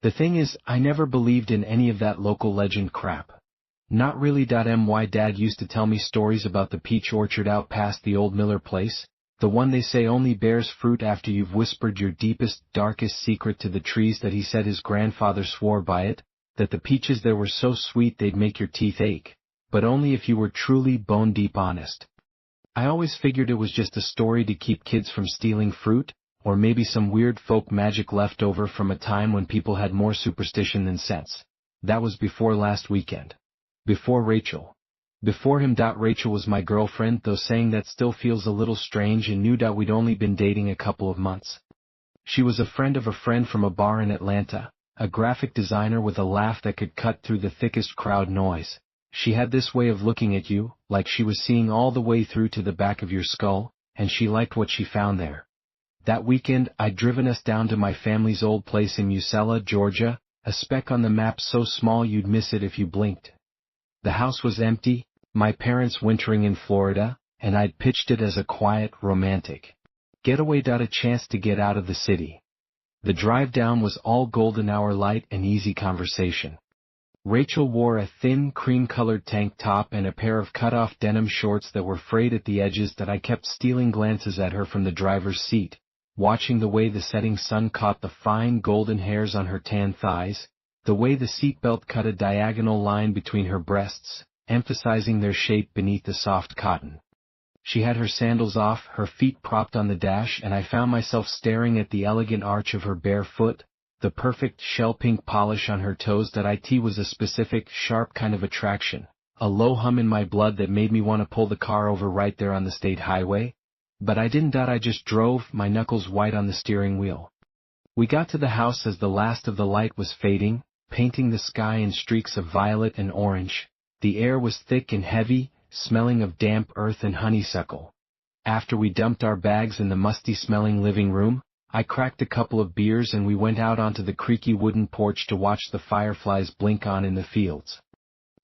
The thing is, I never believed in any of that local legend crap. Not really. My dad used to tell me stories about the peach orchard out past the old Miller place, the one they say only bears fruit after you've whispered your deepest, darkest secret to the trees. That he said his grandfather swore by it, that the peaches there were so sweet they'd make your teeth ache, but only if you were truly bone-deep honest. I always figured it was just a story to keep kids from stealing fruit, or maybe some weird folk magic left over from a time when people had more superstition than sense. That was before last weekend. Before Rachel. Before him. Rachel was my girlfriend, though saying that still feels a little strange, and knew that we'd only been dating a couple of months. She was a friend of a friend from a bar in Atlanta, a graphic designer with a laugh that could cut through the thickest crowd noise. She had this way of looking at you, like she was seeing all the way through to the back of your skull, and she liked what she found there. That weekend, I'd driven us down to my family's old place in Musella, Georgia, a speck on the map so small you'd miss it if you blinked. The house was empty, my parents wintering in Florida, and I'd pitched it as a quiet, romantic getaway. A chance to get out of the city. The drive down was all golden hour light and easy conversation. Rachel wore a thin, cream-colored tank top and a pair of cut-off denim shorts that were frayed at the edges. That I kept stealing glances at her from the driver's seat, watching the way the setting sun caught the fine golden hairs on her tan thighs, the way the seatbelt cut a diagonal line between her breasts, emphasizing their shape beneath the soft cotton. She had her sandals off, her feet propped on the dash, and I found myself staring at the elegant arch of her bare foot, the perfect shell-pink polish on her toes. It was a specific, sharp kind of attraction, a low hum in my blood that made me want to pull the car over right there on the state highway. But I didn't. I just drove, my knuckles white on the steering wheel. We got to the house as the last of the light was fading, painting the sky in streaks of violet and orange. The air was thick and heavy, smelling of damp earth and honeysuckle. After we dumped our bags in the musty-smelling living room, I cracked a couple of beers and we went out onto the creaky wooden porch to watch the fireflies blink on in the fields.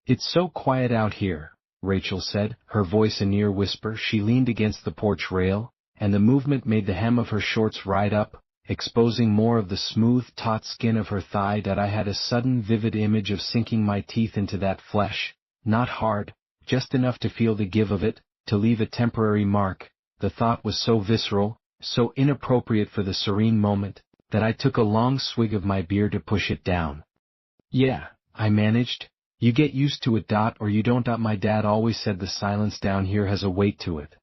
"It's so quiet out here," Rachel said, her voice a near whisper. She leaned against the porch rail, and the movement made the hem of her shorts ride up, exposing more of the smooth, taut skin of her thigh. I had a sudden vivid image of sinking my teeth into that flesh, not hard, just enough to feel the give of it, to leave a temporary mark. The thought was so visceral, so inappropriate for the serene moment, that I took a long swig of my beer to push it down. "Yeah," I managed. "You get used to it, or you don't. My dad always said the silence down here has a weight to it."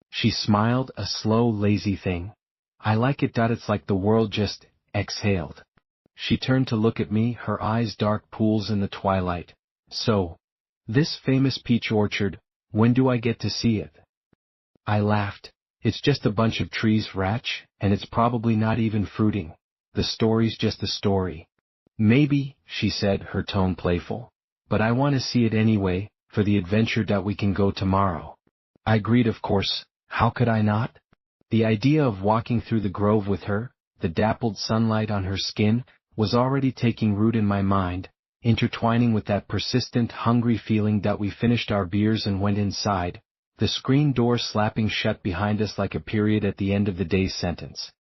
She smiled, a slow, lazy thing. "I like it. It's like the world just exhaled." She turned to look at me, her eyes dark pools in the twilight. "So, this famous peach orchard, when do I get to see it?" I laughed. "It's just a bunch of trees, Ratch, and it's probably not even fruiting. The story's just a story." "Maybe," she said, her tone playful. "But I want to see it anyway, for the adventure. We can go tomorrow." I agreed, of course. How could I not? The idea of walking through the grove with her, the dappled sunlight on her skin, was already taking root in my mind, intertwining with that persistent, hungry feeling. We finished our beers and went inside, the screen door slapping shut behind us like a period at the end of the day's sentence.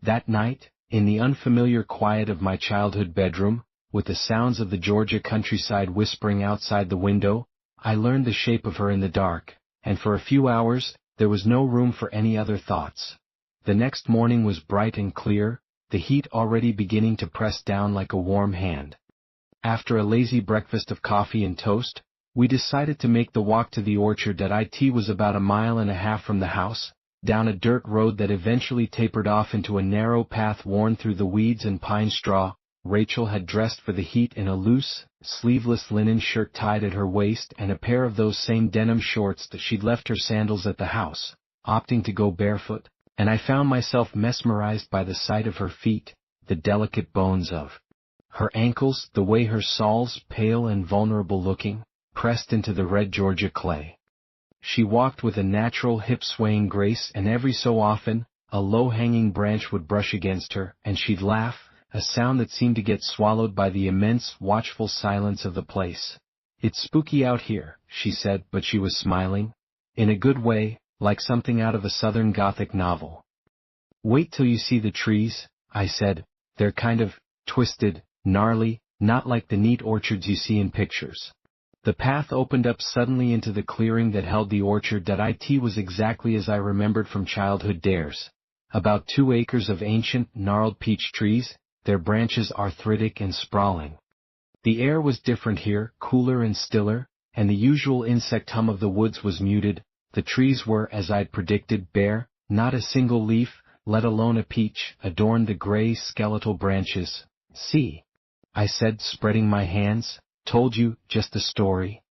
That night, in the unfamiliar quiet of my childhood bedroom, with the sounds of the Georgia countryside whispering outside the window, I learned the shape of her in the dark, and for a few hours, there was no room for any other thoughts. The next morning was bright and clear, the heat already beginning to press down like a warm hand. After a lazy breakfast of coffee and toast, we decided to make the walk to the orchard. It was about 1.5 miles from the house, down a dirt road that eventually tapered off into a narrow path worn through the weeds and pine straw. Rachel had dressed for the heat in a loose, sleeveless linen shirt tied at her waist and a pair of those same denim shorts that she'd left her sandals at the house, opting to go barefoot, and I found myself mesmerized by the sight of her feet, the delicate bones of her ankles, the way her soles, pale and vulnerable looking, pressed into the red Georgia clay. She walked with a natural hip-swaying grace, and every so often, a low-hanging branch would brush against her, and she'd laugh, a sound that seemed to get swallowed by the immense, watchful silence of the place. "It's spooky out here," she said, but she was smiling. In a good way, like something out of a Southern Gothic novel. "Wait till you see the trees," I said. "They're kind of twisted, gnarly, not like the neat orchards you see in pictures. The path opened up suddenly into the clearing that held the orchard. It was exactly as I remembered from childhood dares. About 2 acres of ancient, gnarled peach trees, their branches arthritic and sprawling. The air was different here, cooler and stiller, and the usual insect hum of the woods was muted. The trees were, as I'd predicted, bare, not a single leaf, let alone a peach, adorned the gray, skeletal branches. "See," I said, spreading my hands. "Told you, just a story."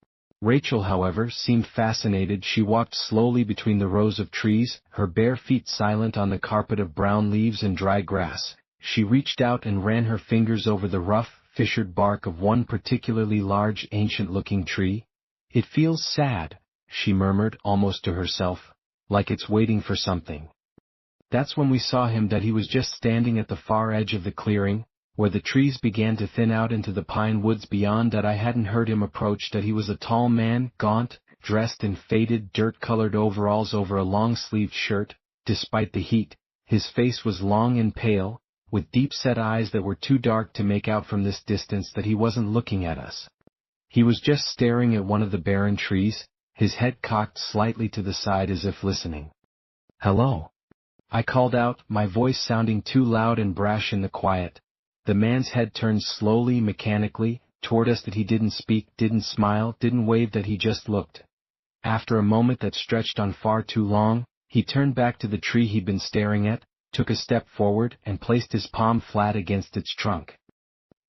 Rachel, however, seemed fascinated. She walked slowly between the rows of trees, her bare feet silent on the carpet of brown leaves and dry grass. She reached out and ran her fingers over the rough, fissured bark of one particularly large, ancient-looking tree. "It feels sad," she murmured, almost to herself, "like it's waiting for something." That's when we saw him. That he was just standing at the far edge of the clearing, where the trees began to thin out into the pine woods beyond. That I hadn't heard him approach. That he was a tall man, gaunt, dressed in faded, dirt-colored overalls over a long-sleeved shirt. Despite the heat, his face was long and pale, with deep-set eyes that were too dark to make out from this distance that he wasn't looking at us. He was just staring at one of the barren trees, his head cocked slightly to the side as if listening. "Hello," I called out, my voice sounding too loud and brash in the quiet. The man's head turned slowly, mechanically, toward us. That he didn't speak, didn't smile, didn't wave. That he just looked. After a moment that stretched on far too long, he turned back to the tree he'd been staring at, took a step forward, and placed his palm flat against its trunk.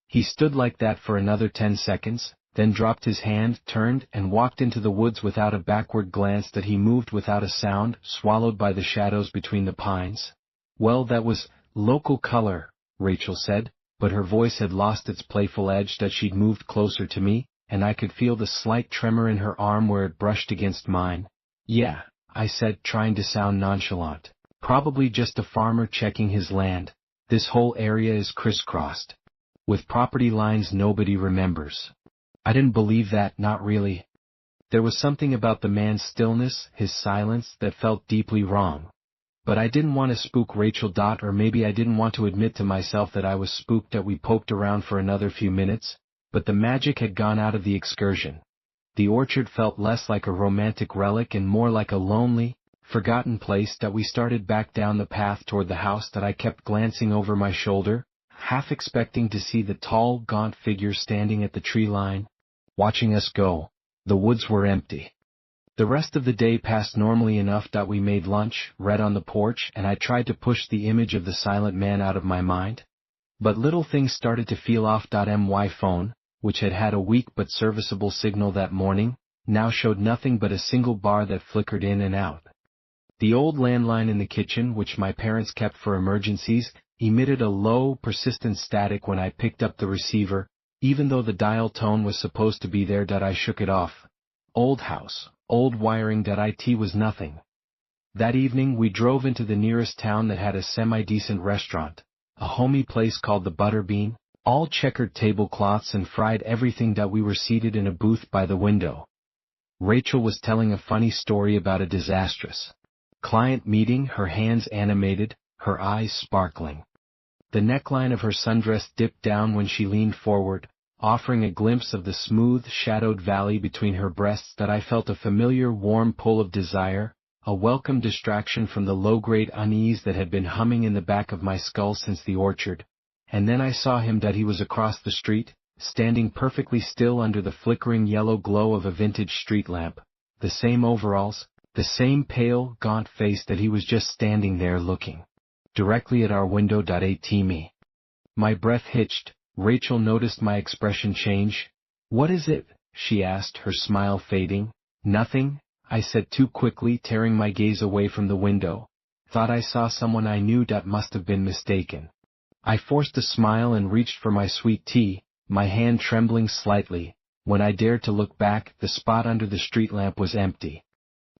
He stood like that for another 10 seconds, then dropped his hand, turned, and walked into the woods without a backward glance. That he moved without a sound, swallowed by the shadows between the pines. "Well, that was local color," Rachel said, but her voice had lost its playful edge. That she'd moved closer to me, and I could feel the slight tremor in her arm where it brushed against mine. "Yeah," I said, trying to sound nonchalant. "Probably just a farmer checking his land. This whole area is crisscrossed with property lines nobody remembers." I didn't believe that, not really. There was something about the man's stillness, his silence, that felt deeply wrong. But I didn't want to spook Rachel. Or maybe I didn't want to admit to myself that I was spooked. That we poked around for another few minutes, but the magic had gone out of the excursion. The orchard felt less like a romantic relic and more like a lonely, forgotten place. That we started back down the path toward the house. That I kept glancing over my shoulder, half expecting to see the tall, gaunt figure standing at the tree line, watching us go. The woods were empty. The rest of the day passed normally enough. We made lunch, read on the porch, and I tried to push the image of the silent man out of my mind. But little things started to feel off. My phone, which had had a weak but serviceable signal that morning, now showed nothing but a single bar that flickered in and out. The old landline in the kitchen, which my parents kept for emergencies, emitted a low, persistent static when I picked up the receiver, even though the dial tone was supposed to be there. I shook it off. Old house, old wiring. It was nothing. That evening we drove into the nearest town that had a semi-decent restaurant, a homey place called the Butterbean, all checkered tablecloths and fried everything. We were seated in a booth by the window. Rachel was telling a funny story about a disastrous client meeting, her hands animated, her eyes sparkling. The neckline of her sundress dipped down when she leaned forward, offering a glimpse of the smooth, shadowed valley between her breasts. I felt a familiar warm pull of desire, a welcome distraction from the low-grade unease that had been humming in the back of my skull since the orchard. And then I saw him. He was across the street, standing perfectly still under the flickering yellow glow of a vintage street lamp, the same overalls, the same pale, gaunt face. He was just standing there looking directly at our window. Me. My breath hitched. Rachel noticed my expression change. "What is it?" she asked, her smile fading. "Nothing," I said too quickly, tearing my gaze away from the window. "Thought I saw someone I knew. Must have been mistaken." I forced a smile and reached for my sweet tea, my hand trembling slightly. When I dared to look back, the spot under the street lamp was empty.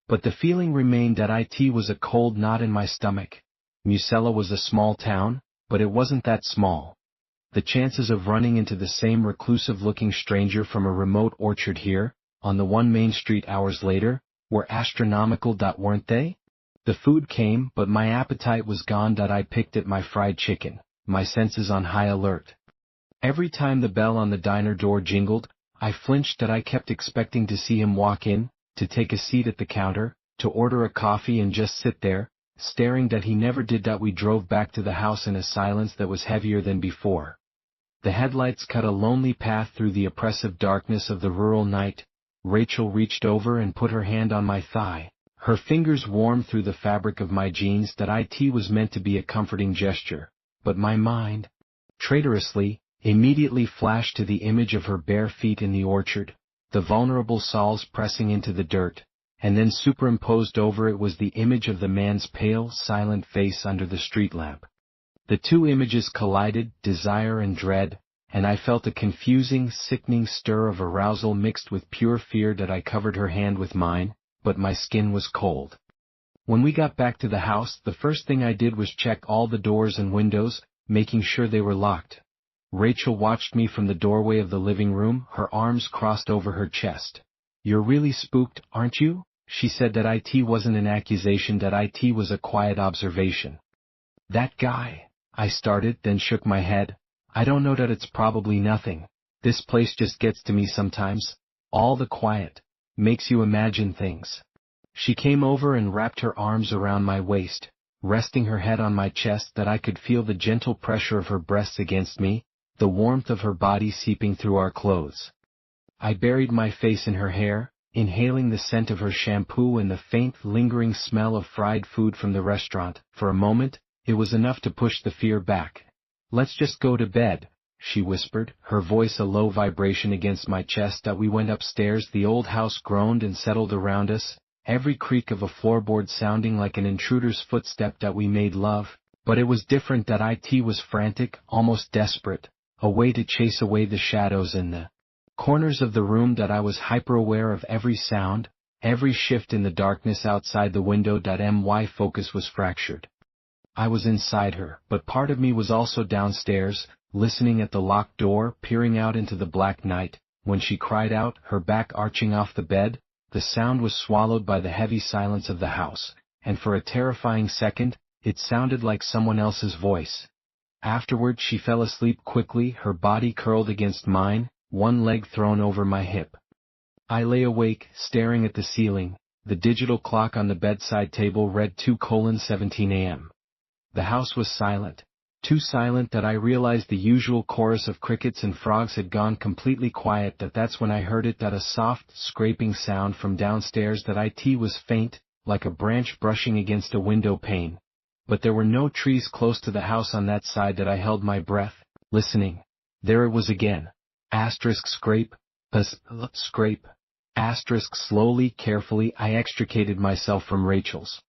But the feeling remained. It was a cold knot in my stomach. Musella was a small town, but it wasn't that small. The chances of running into the same reclusive-looking stranger from a remote orchard here, on the one main street hours later, were astronomical. Weren't they? The food came, but my appetite was gone. I picked at my fried chicken, my senses on high alert. Every time the bell on the diner door jingled, I flinched that I kept expecting to see him walk in, to take a seat at the counter, to order a coffee and just sit there, staring that he never did that. We drove back to the house in a silence that was heavier than before. The headlights cut a lonely path through the oppressive darkness of the rural night. Rachel reached over and put her hand on my thigh, her fingers warm through the fabric of my jeans. That it was meant to be a comforting gesture, but my mind, traitorously, immediately flashed to the image of her bare feet in the orchard, the vulnerable soles pressing into the dirt, and then superimposed over it was the image of the man's pale, silent face under the street lamp. The two images collided, desire and dread, and I felt a confusing, sickening stir of arousal mixed with pure fear. That I covered her hand with mine, but my skin was cold. When we got back to the house, the first thing I did was check all the doors and windows, making sure they were locked. Rachel watched me from the doorway of the living room, her arms crossed over her chest. "You're really spooked, aren't you?" she said. That it wasn't an accusation, that it was a quiet observation. "That guy," I started, then shook my head. "I don't know, that it's probably nothing. This place just gets to me sometimes. All the quiet makes you imagine things." She came over and wrapped her arms around my waist, resting her head on my chest. That I could feel the gentle pressure of her breasts against me, the warmth of her body seeping through our clothes. I buried my face in her hair, inhaling the scent of her shampoo and the faint, lingering smell of fried food from the restaurant. For a moment, it was enough to push the fear back. "Let's just go to bed," she whispered, her voice a low vibration against my chest. That we went upstairs. The old house groaned and settled around us, every creak of a floorboard sounding like an intruder's footstep. That we made love, but it was different. That it was frantic, almost desperate, a way to chase away the shadows in the corners of the room. That I was hyper-aware of every sound, every shift in the darkness outside the window. My focus was fractured. I was inside her, but part of me was also downstairs, listening at the locked door, peering out into the black night. When she cried out, her back arching off the bed, the sound was swallowed by the heavy silence of the house, and for a terrifying second, it sounded like someone else's voice. Afterward she fell asleep quickly, her body curled against mine, one leg thrown over my hip. I lay awake, staring at the ceiling. The digital clock on the bedside table read 2:17 a.m. The house was silent. Too silent that I realized the usual chorus of crickets and frogs had gone completely quiet. That's when I heard it, that a soft, scraping sound from downstairs. That it was faint, like a branch brushing against a window pane. But there were no trees close to the house on that side. That I held my breath, listening. There it was again. Asterisk scrape, scrape. Asterisk slowly, carefully, I extricated myself from Rachel's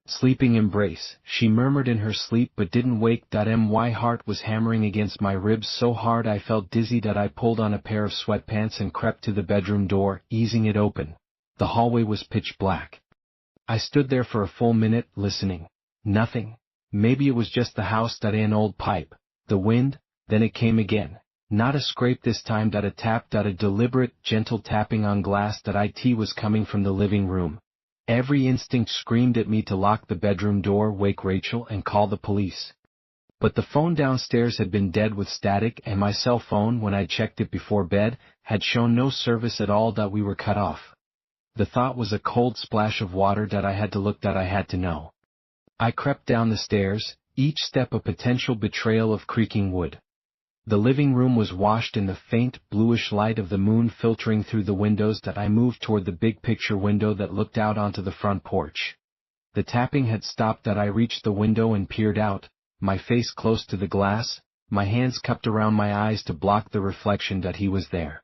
sleeping embrace. She murmured in her sleep but didn't wake. My heart was hammering against my ribs so hard I felt dizzy. That I pulled on a pair of sweatpants and crept to the bedroom door, easing it open. The hallway was pitch black. I stood there for a full minute, listening. Nothing. Maybe it was just the house. An old pipe. The wind. Then it came again. Not a scrape this time. A tap. A deliberate, gentle tapping on glass. It was coming from the living room. Every instinct screamed at me to lock the bedroom door, wake Rachel, and call the police. But the phone downstairs had been dead with static, and my cell phone, when I checked it before bed, had shown no service at all. We were cut off. The thought was a cold splash of water. I had to look. I had to know. I crept down the stairs, each step a potential betrayal of creaking wood. The living room was washed in the faint, bluish light of the moon filtering through the windows. I moved toward the big picture window that looked out onto the front porch. The tapping had stopped. I reached the window and peered out, my face close to the glass, my hands cupped around my eyes to block the reflection. He was there.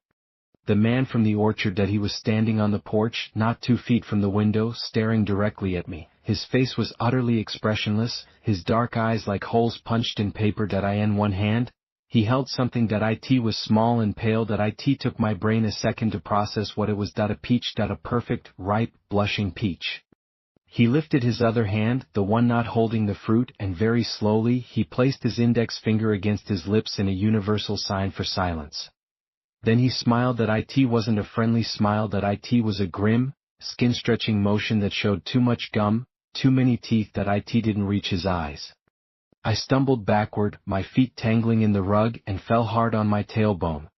The man from the orchard. He was standing on the porch, not 2 feet from the window, staring directly at me. His face was utterly expressionless, his dark eyes like holes punched in paper. In one hand, he held something. It was small and pale. It took my brain a second to process what it was. A peach. A perfect, ripe, blushing peach. He lifted his other hand, the one not holding the fruit, and very slowly he placed his index finger against his lips in a universal sign for silence. Then he smiled. It wasn't a friendly smile. It was a grim, skin-stretching motion that showed too much gum, too many teeth. It didn't reach his eyes. I stumbled backward, my feet tangling in the rug, and fell hard on my tailbone.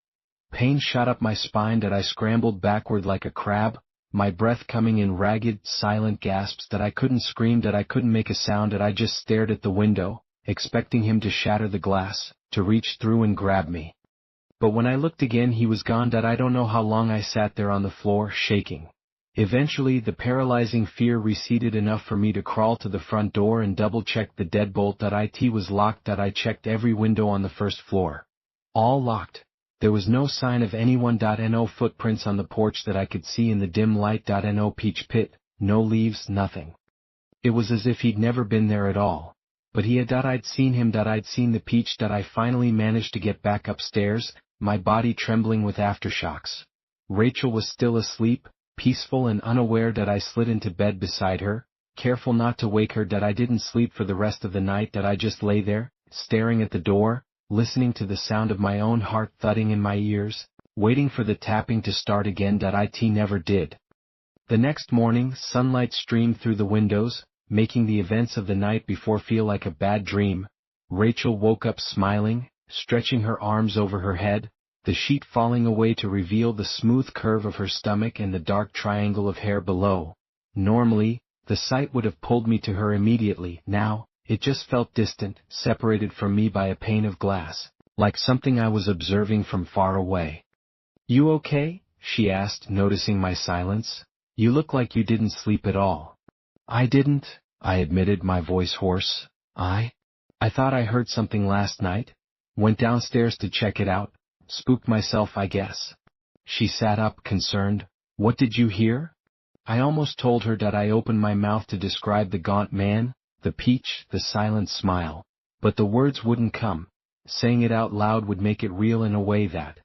Pain shot up my spine that I scrambled backward like a crab, my breath coming in ragged, silent gasps that I couldn't scream, that I couldn't make a sound, that I just stared at the window, expecting him to shatter the glass, to reach through and grab me. But when I looked again he was gone. That I don't know how long I sat there on the floor, shaking. Eventually the paralyzing fear receded enough for me to crawl to the front door and double-check the deadbolt. That it was locked. That I checked every window on the first floor. All locked. There was no sign of anyone. No footprints on the porch that I could see in the dim light. No peach pit, no leaves, nothing. It was as if he'd never been there at all. But he had. I'd seen him. I'd seen the peach. I finally managed to get back upstairs, my body trembling with aftershocks. Rachel was still asleep, peaceful and unaware. I slid into bed beside her, careful not to wake her. I didn't sleep for the rest of the night. I just lay there, staring at the door, listening to the sound of my own heart thudding in my ears, waiting for the tapping to start again. It never did. The next morning, sunlight streamed through the windows, making the events of the night before feel like a bad dream. Rachel woke up smiling, stretching her arms over her head, the sheet falling away to reveal the smooth curve of her stomach and the dark triangle of hair below. Normally, the sight would have pulled me to her immediately. Now, it just felt distant, separated from me by a pane of glass, like something I was observing from far away. "You okay?" she asked, noticing my silence. "You look like you didn't sleep at all." "I didn't," I admitted, my voice hoarse. I thought I heard something last night. Went downstairs to check it out. Spooked myself, I guess." She sat up, concerned. "What did you hear?" I almost told her. I opened my mouth to describe the gaunt man, the peach, the silent smile. But the words wouldn't come. Saying it out loud would make it real in a way that